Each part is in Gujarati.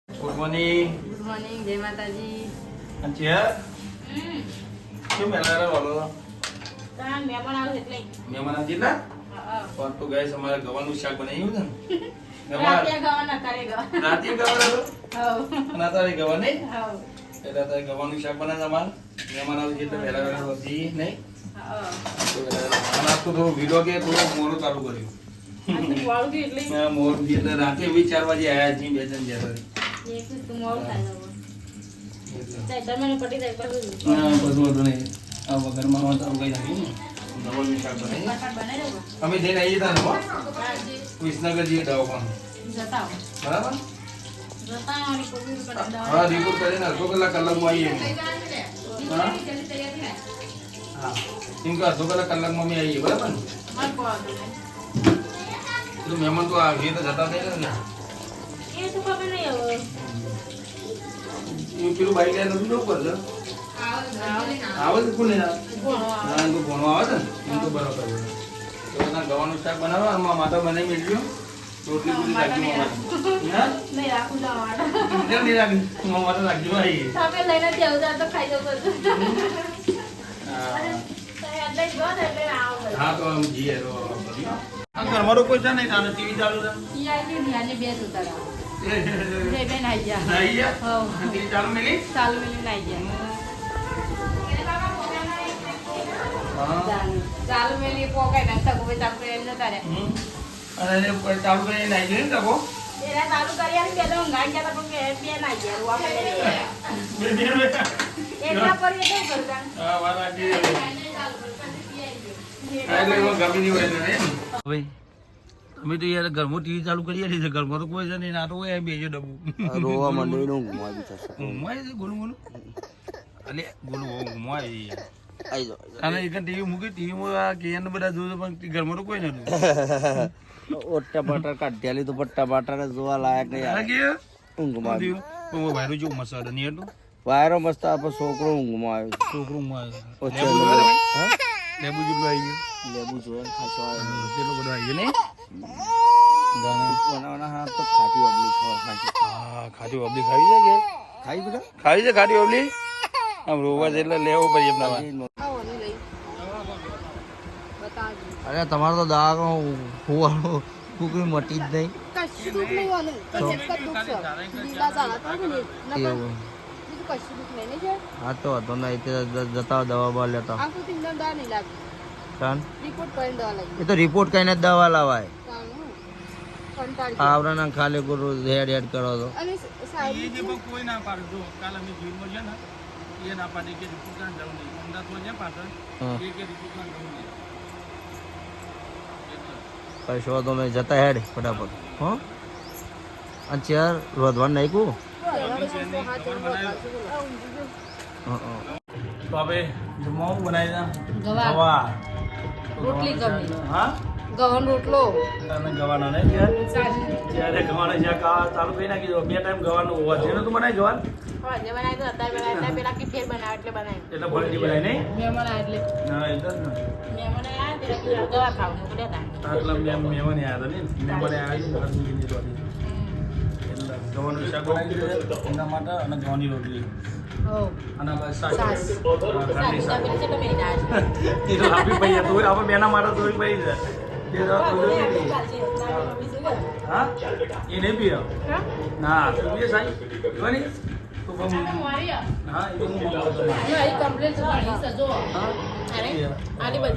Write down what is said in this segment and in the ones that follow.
Good morning. ગુડ મોર્નિંગ, જય માતાજી. અંચિયા શું મેલારા વાલો તાન મહેમાન આવે એટલે મહેમાન આવતી ના હા પણ તો ગાઈસ અમારે ગવાનું શાક બનાવ્યું છે ને રાતે ગવાના કરેગા રાતે ગવાનું હા અને તારે ગવા નહીં હા એટલે તારે ગવાનું શાક બનાવે અમારે મહેમાન આવતી એટલે વહેલા વહેલા હતી નહીં હા તો વહેલા અને આજ તો થોડું વિડીયો કે થોડું મોડું ચાલુ કર્યું વાળું બી એટલે મોડું થી એટલે રાતે બી 4 વાગે આયા છીએ બે જણ જ્યાં એક તો મોડું થાય ચાલ તમે પટી જાય બધું હા બધું હતું નહીં આ વગરમાં ચાલુ કરી નાખ્યું ને ગવાનું શાક બનાવી બટાકા બનાવી દો અમે જઈને આવીએ તા ને હો હા જી વિસનગર જઈએ દવાખાને જતા હો બરાબર જતા હો ની કોબી પર હા રિપોર્ટ કરીને અડધો કલાકમાં આવીએ હા હા કેમ કે અડધો કલાકમાં અમે આવીએ બરાબર ને માર કો તો મહેમાન તો આવીએ તો જતા નહીં ને એ તો ખબર નહીં હવે એ પેલું બાઈક લઈને નથી જવું પડશે આવે છે કોને ના તો ભણો આવે છે ને એમ તો બરાબર તો એના ગવાનું શાક બનાવવા અને માતા બનાવી મેળવ્યું રોટલી પૂરી રાખી હા નહીં રાખું જવા કેમ નહીં રાખી માતા રાખી આવી તમે લઈને ત્યાં તો ખાઈ દો બધું હા તો આમ જઈએ તો ઘરમાં તો કોઈ છે નહીં તારે ટીવી ચાલુ છે બે ઉતારા બેન આવી ગયા નહીં યાર હવ ટીવી ચાલુ મેલી ચાલુ મિલી આવી ગયા હા ચાલુ મેલી પોકાઈ નાખતા કોઈ ચાલુ કરી જતા રે અને એને ચાલુ કરીને નાઈ જોઈને તકો એરા ચાલુ કર્યા ને પેલો ઊંઘાઈ ગયા પણ કે બે ના ગયા રૂવા પડે એટલા પર એ કેવું કરતા હા વાત આજી એટલે એમાં ગમી નહીં હોય ને હવે અમે તો યાર ઘરમાં ટીવી ચાલુ કરી છે ઘરમાં તો કોઈ છે નહીં ના તો હોય બેજો ડબ્બુ રોવા માંડ્યો નું ઘુમાવી થશે ઘુમાય છે ગોલું ગોલું અલે ગોલું ઘુમાય યાર આઈ જાઓ અને એક ટીવી મૂકી ટીવીમાં આ કેન બધા જોયું પણ ઘરમાં તો કોઈ નતું ઓટા બટર કાઢ્યાલી તો પટ્ટા બટર જોવા લાયક નહીં આ કે ઊંઘમાં પણ ભાઈરો જો મસાલા નહીં હતું વાયરો મસ્ત આપણે છોકરો ઊંઘમાં આવ્યો છોકરું માં ઓછો લેબુ જેટલું આવી ગયું લેબુ જોવા ખાસો આવ્યો કેટલું બધું આવી ગયું નહીં બનાવવાના હા તો ખાટી ઓબલી ખાટી હા ખાટી ઓબલી ખાવી છે કે ખાઈ બેટા ખાવી છે ખાટી ઓબલી આમ રોવા છે એટલે લેવો પડે એમના અરે તમારે તો દાગ ફુવાનું કુકરી મટી જ નહીં કશું દુઃખ નહીં વાનું કશું દુઃખ છે લીલા ચાલા તો ને એવું બીજું કશું દુઃખ નહીં છે હા તો હતો નહીં જતા દવા બવા લેતા આ કોઈ તીન દા નહીં લાગે કાન રિપોર્ટ કરીને દવા લાગી એ તો રિપોર્ટ કઈને જ દવા લાવાય કંટાળી આવરાના ખાલી ગુરુ હેડ હેડ કરો તો અને સાહેબ કોઈ ના પાડે જો કાલ અમે જીવમાં છે ને એ ના પાડે કે રિપોર્ટ કાન જવું નહીં અમદાવાદમાં છે પાછળ એ કે રિપોર્ટ કાન જવું નહીં કશો તો નહીં જતા હેડ ફટાફટ હો અને ચેર રોધવાનું નાખ્યું તો આપણે જમવાનું બનાવી ગવા ગવા રોટલી ગમી હા ગવાનો રોટલો અને ગવાના ને જ્યારે ગવાના જ્યાં ખાવા ચાલુ કરી નાખી દો બે ટાઈમ ગવાનું હોવા જેને તું બનાવી ગવાનું હા જે બનાવી તો અત્યારે બનાવી પેલા કે ફેર બનાવ એટલે બનાવી એટલે ભરતી બનાવી નહીં મહેમાન આવે એટલે હા એટલે જ ને મહેમાન આવે પેલા કે ગવા ખાવાનું એટલે હતા આટલા મહેમાન આવ્યા હતા ને મહેમાન આવ્યા છે એટલે ગવાનું શાક બનાવી દીધું એના માટે અને ગવાની રોટલી હો અને બસ શાક સાસ. ખાલી શાક પેલી છે તો મેરી ના છે એ તો આપી પડી તો આપણે બેના માટે થોડી પડી છે એ તો હા એ નહીં પીયો ના તું પીએ સાહેબ પીવાની તો બહુ હા એ તો હું મંગાવું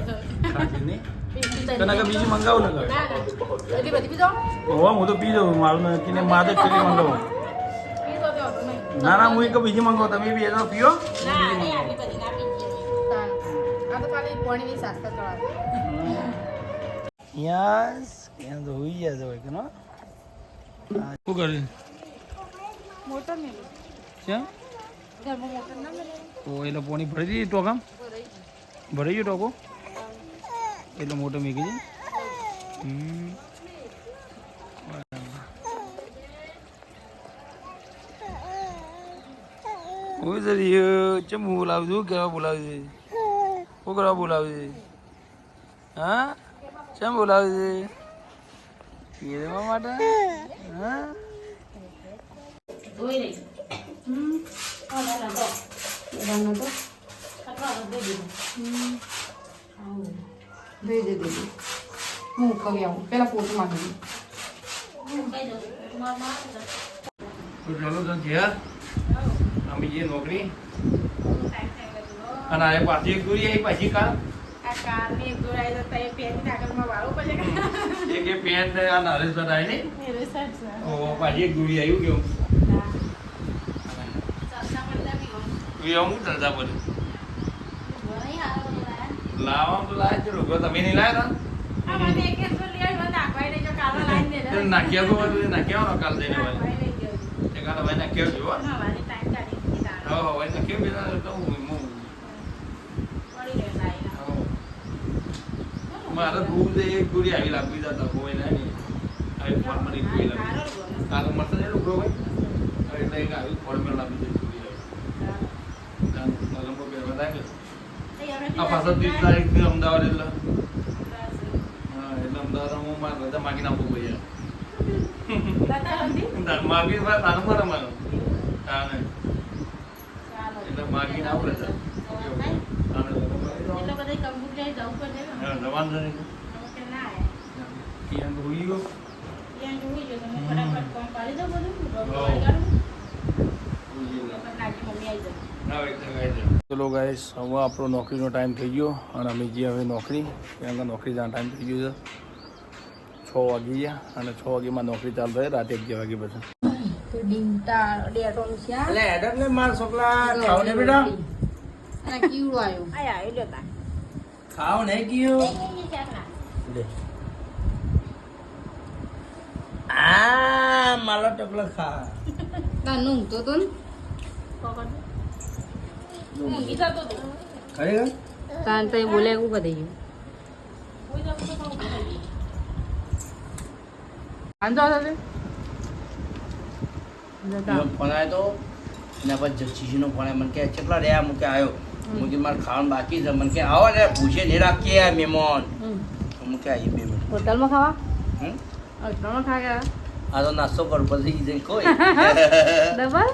તો ખાતી નહીં તને કે બીજી મંગાવું ને હોવા હું તો પી જાઉં મારું નક્કી ને મારે તો પેલી મંગાવું ના ના હું એક બીજી મંગાવું તમે બી એનો પીઓ યસ ક્યાં તો હોઈ ગયા છે ભાઈ કેનો શું કરે મોટર મેલું છે ઘરમાં મોટર ના મેલે તો એટલે પોણી ભરી દીધી ટોકામ ભરી ગયો ટોકો એટલે મોટો મેકી છે હું સર ચમ બોલાવું છું કેવા બોલાવું છે શું કરવા બોલાવું છે હા ચમ બોલાવું છે પીવા માટે હા હોય નહીં દે હું કહી આવું પેલા પોતું માંગી તો ચાલો તો ગયા અમે જે નોકરી અને આ પાછી એક દોરી આવી પાછી કાલ આ કારને એક જોડાઈ જતા એ પેન કાગળમાં વાળું પડે એક એ પેન્ટ આ નરેશ બતાવી ને એ રિસર્ચ ઓ પાછી એક દોરી આવ્યું કેવું સસ્તા પડતા બી હોય એ અમુક ધંધા પર નહીં હારો લાવવા તો લાય ચલો જો તમે નહીં લાયા આ મને એક એક લઈ આવ્યો નાખવાય નહીં જો કાલો લાઈન દે હતા નાખ્યા તો બધું નાખ્યા કાલ જઈને ભાઈ નાખવાય નહીં ગયો તે કાલ ભાઈ નાખ્યો જો ના વાલી ટાઈમ કાઢી દીધી તારો હા ભાઈ નાખ્યો બેટા તો હું પડી ગયો લાઈન મારે દૂધ એક દોરી આવી લાગી જતા કોઈ ના નહીં આવી ફોર્મલ એક દોરી લાગી કાલ મળશે ને લોકો ભાઈ એટલે એક આવી ફોર્મલ લાગી દે દોરી આવી લંબો બે બતાવે આ પાછળ 30 તારીખથી અમદાવાદ એટલે હા એટલે અમદાવાદમાં મારે રજા માગીને આપવું પડે માગી તાનું મારે માનો હા ને એટલે માગીને આવું રજા એટલે બધા કમ્પ્યુટર જવું પડે ને હા જવાનું છે કે ના કિયાન હોઈ ગયો ત્યાં જોઈ જો તમે ફટાફટ કામ કરી દો બધું નાખી મમ્મી આવી જાય ચલો ગાઈસ હવે આપણો નોકરીનો ટાઈમ થઈ ગયો અને અમે જે હવે નોકરી ત્યાં આગળ નોકરી જવાનો ટાઈમ થઈ ગયો છે 6 વાગી ગયા અને 6 વાગ્યામાં નોકરી ચાલુ થાય રાતે 11 વાગે પછી ડીંટા ડેટો છે એટલે એડમ ને માર છોકરા ખાવ ને બેટા અને કીડો આવ્યો આયા આવી લ્યો તા ખાવ ને કીયો લે આ માલો ટપલો ખા તા ઊંઘતો તો ને ઊંઘી જતો તો ખરેખર તાન તો બોલે એવું બધી ગયું કોઈ જતો તો કામ કરી આંજો આવે એનો ફોન આવ્યો તો એના પછી જક્ષીજીનો ફોન આવ્યો મને કે કેટલા રહ્યા હું કે આવ્યો હું કે મારે ખાવાનું બાકી છે મને કે આવો ને પૂછે નહીં રાખીએ આ મહેમાન હું કે આવી 2 મિનિટ હોટલમાં ખાવા હમ હોટલમાં ખા ગયા આ તો નાસ્તો કરું પછી જઈને કોઈ ડબલ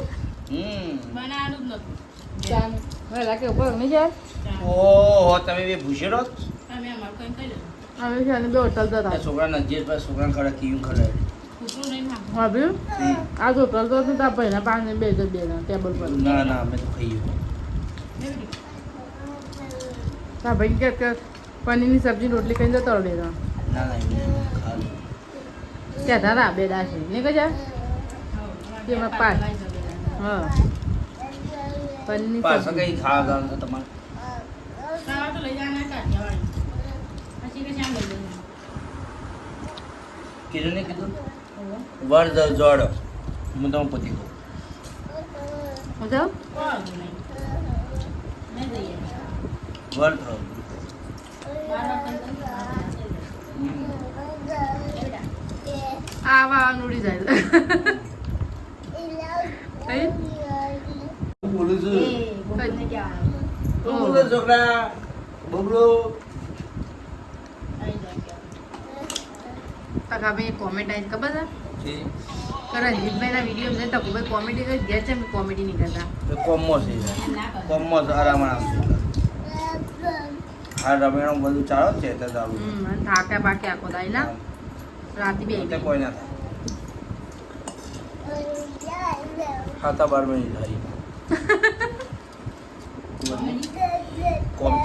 બનાવવાનું જ નતું ચાલ હવે લાગે ઉપર નહીં જાય ઓહો તમે બે ભૂસેડો અમે અમાર કઈ કરી અમે છે અને બે હોટલ જતા છોકરા નજીક પર છોકરા ખરા કીયું ખરા કૂતરું નહીં ના હા ભી આ તો હોટલ તો તા પહેલા પાંચ બે જ બે ટેબલ પર ના ના અમે તો ખાઈએ તા ભાઈ કે પનીરની સબ્જી રોટલી કઈ જતો રહે ના ના એમને ખાલી ત્યાં ધારા બે દાશે નહીં કહે તેમાં પાંચ હા પનીરની પાછા સબ્જી કઈ ખાવા જવાનું છે તમારે ખાવા તો લઈ જવાના કાઢ્યા પછી કે શ્યામ લઈ જવાનું કીધું ને કીધું વર જોડો હું તમે પતી ગયો મજા કોણ નહીં નહીં જઈએ વર થયો બાર વાગ્યા આવા ઉડી જાય કઈ બોલું છું બોલને ક્યાં તું બોલો છોકરા બબડો આવી જાય તકા ભાઈ કોમેન્ટ આવી ખબર છે છે કે રણજીતભાઈના વિડીયો છે તકો ભાઈ કોમેડી કરી ગયા છે કોમેડી નહીં કરતા કોમો છે ના કરે કોમો આરામ આવશે હા રમેણો બધું ચાલો છે તો ચાલુ અને થાકે પાકે આખો દાઈ ના રાતે બે એટલે કોઈ ના થાય ખાતા 12 મિનિટ થઈ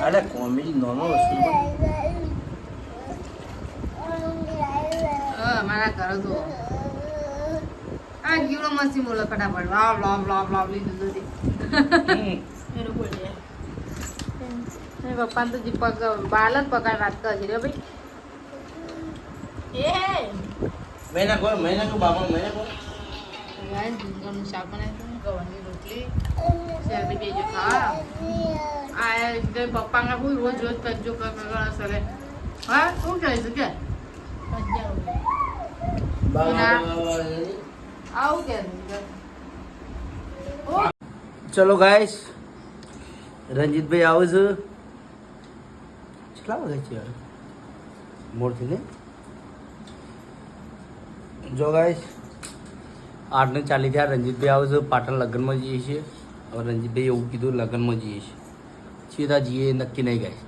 અરે કોમેડી નોર્મલ વસ્તુ મારા ઘર તો આ ગીડો મસ્તી બોલે ફટાફટ વાવ લાવ લાવ લાવ લીધું જલ્દી એનું બોલે પપ્પા તો દીપક બાલ જ પકડ વાત કરશે રે ભાઈ એ મહિના કોઈ બાબા મહિના કોઈ જીંગરનું શાક બનાવ્યું ગવાની રોટલી શેરડી બેજો ખા આ પપ્પાના કોઈ રોજ રોજ કરજો સરે હા શું કહે છે કે આવું કે ચલો ગાઈસ રંજીતભાઈ આવે છે કેટલા વાગે છે મોડથી ને જો ગાઈસ 8:40 થયા. રંજીતભાઈ આવે છે, પાટણ લગ્નમાં જઈએ છીએ. હવે રંજીતભાઈ એવું કીધું લગ્નમાં જઈએ છીએ. સીધા જઈએ નક્કી નહીં ગાય.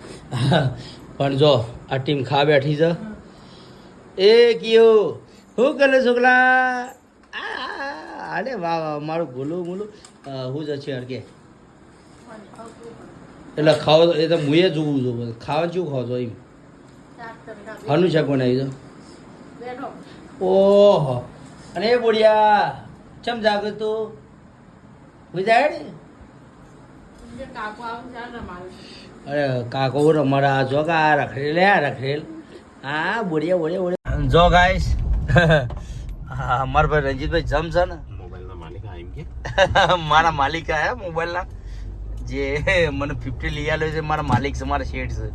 પણ જો આ ટીમ ખા બેઠી છે. એ કયો શું કરે છોકરા? અરે વાહ વાહ, મારું બોલું બોલું હું જ છે અડકે. એટલે ખાવ એ તો હું એ જોવું છું. ખાવા શું ખાવ છો એમ? હાનું શાક બનાવી દો. ઓહો, અને એ બોડિયા ચમ જાગે તું વિજાડ? અરે કાકો રમાડા જો કે આ રખડેલ રખડેલ. હા બોડિયા બોડિયા બોડિયા જો ગાઈસ. મારા ભાઈ રંજીતભાઈ જમ છે ને, મોબાઈલના માલિક આમ કે મારા માલિક હે મોબાઈલના, જે મને 50 લઈ આવ્યો છે. મારા માલિક છે, મારા શેઠ છે.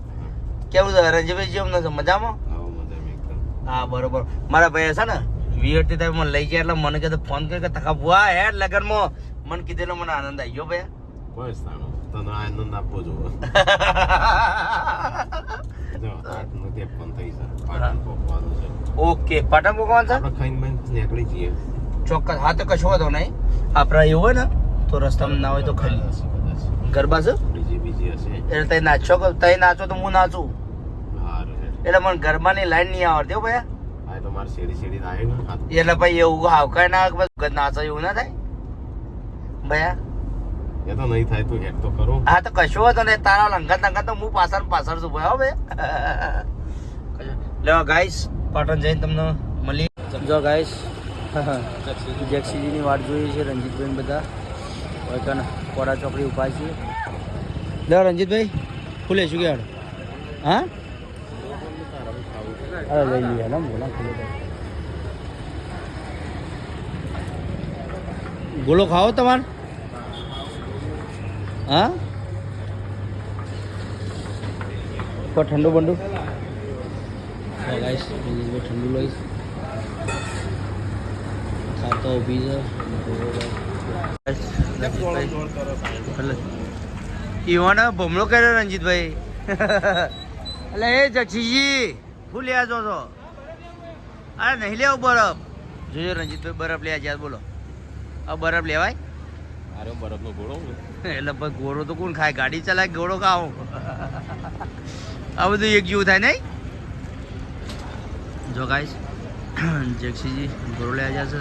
કેવું છે રંજીતભાઈ? જેમ નથી મજામાં? આવો મજા એકદમ. હા બરોબર. મારા ભાઈ છે ને વિયરથી તમે મને લઈ જાય એટલે મને કીધું ફોન કરી કે તકા બુઆ હે લગનમાં મને કીધેલો. મને આનંદ આવી ગયો ભાઈ. કોઈ સ્થાનો તને આનંદ આપવો જોવો. જો 8:53 થઈ છે. પાટણ પહોંચવાનું છે. ઓકે, પાટણ ભગવાન છે આપણે ખાઈને બેન નીકળી જઈએ. ચોક્કસ. હા તો કશો વાંધો નહીં. આપણે એવું હોય ને તો રસ્તામાં ના હોય તો ખાલી કદાચ ગરબા છે બીજી હશે. એટલે તઈ નાચો કે તઈ નાચો તો હું નાચું. હારું છે. એટલે મને ગરબાની લાઈન નહીં આવડતી હો ભાઈ. આ તો મારે શેરી આવે ને હાથ. એટલે ભાઈ એવું હાવકાય ના બસ નાચો એવું ના થાય ભયા. એ તો નહીં થાય તું હેડ તો કરો. હા તો કશો હતો ને તારા લંગત લંગત તો હું પાછળ પાછળ છું ભાઈ. હો ભાઈ લેવા ગાઈસ પાટણ જઈને તમને મળી. જો ગાઈસ જેક્સીજીની વાટ જોઈએ છે રંજીતભાઈ બધા. હવે કને કોડા ચોકડી ઉભા છીએ. લે રંજીતભાઈ ખુલે શું કે હા? અરે લઈ લઈએ ને બોલા ખુલે. ગોળો ખાઓ તમારે? હા કોઈ ઠંડુ બંડુ? ગાઈસ ઠંડુ લઈશ ખાતો ઊભી છે. ઈવાને ભમલો કર્યો રંજીતભાઈ. એટલે એ જક્ષીજી શું લે છો તો? અરે નહીં લેવું બરફ. જોજો રંજીતભાઈ બરફ લે જ્યાં બોલો. આ બરફ લેવાય? અરે બરફનો ગોળો એટલે ભાઈ ગોળો તો કોણ ખાય? ગાડી ચલાય ગોળો ખાઓ. આ બધું એક જેવું થાય નહીં? જો ગાઈસ જેક્સીજી ગોળો લઈ આવ્યા છે.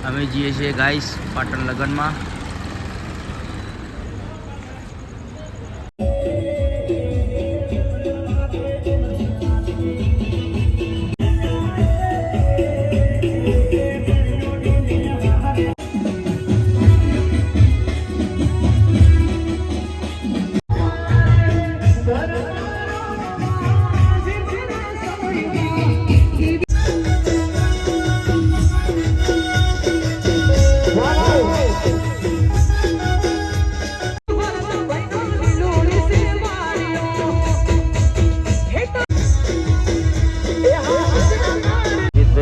અમે જઈએ છીએ ગાઈસ પાટણ લગ્નમાં.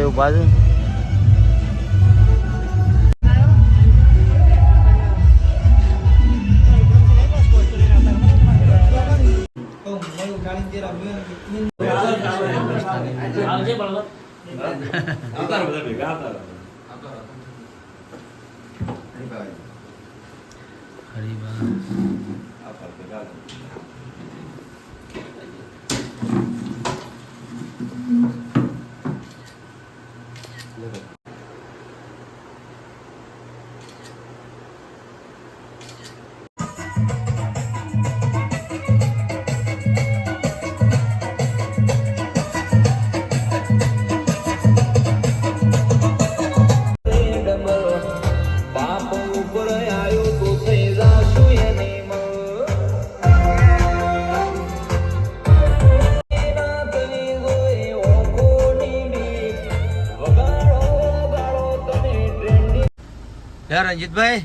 ઉભા છે. રંજીતભાઈ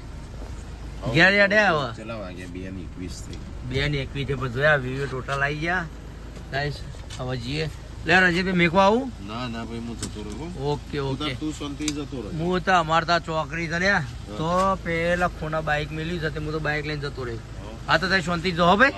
ઘેર યાડે આવે ચલા વાગ્યા 2:21 થઈ. 2:21 પણ જોયા વિડીયો ટોટલ આવી ગયા ગાઈસ. હવે જઈએ. લે રંજીતભાઈ મેકવા આવું? ના ના ભાઈ હું જતો રહ્યો. Okay okay. તું શાંતિ જતો રહ્યો. હું તો અમાર તા ચોકડી છે તો પેલા ખોના બાઈક મેલી છે. હું તો બાઈક લઈને જતો રહ્યો. હા તો તારી શાંતિ જો ભાઈ.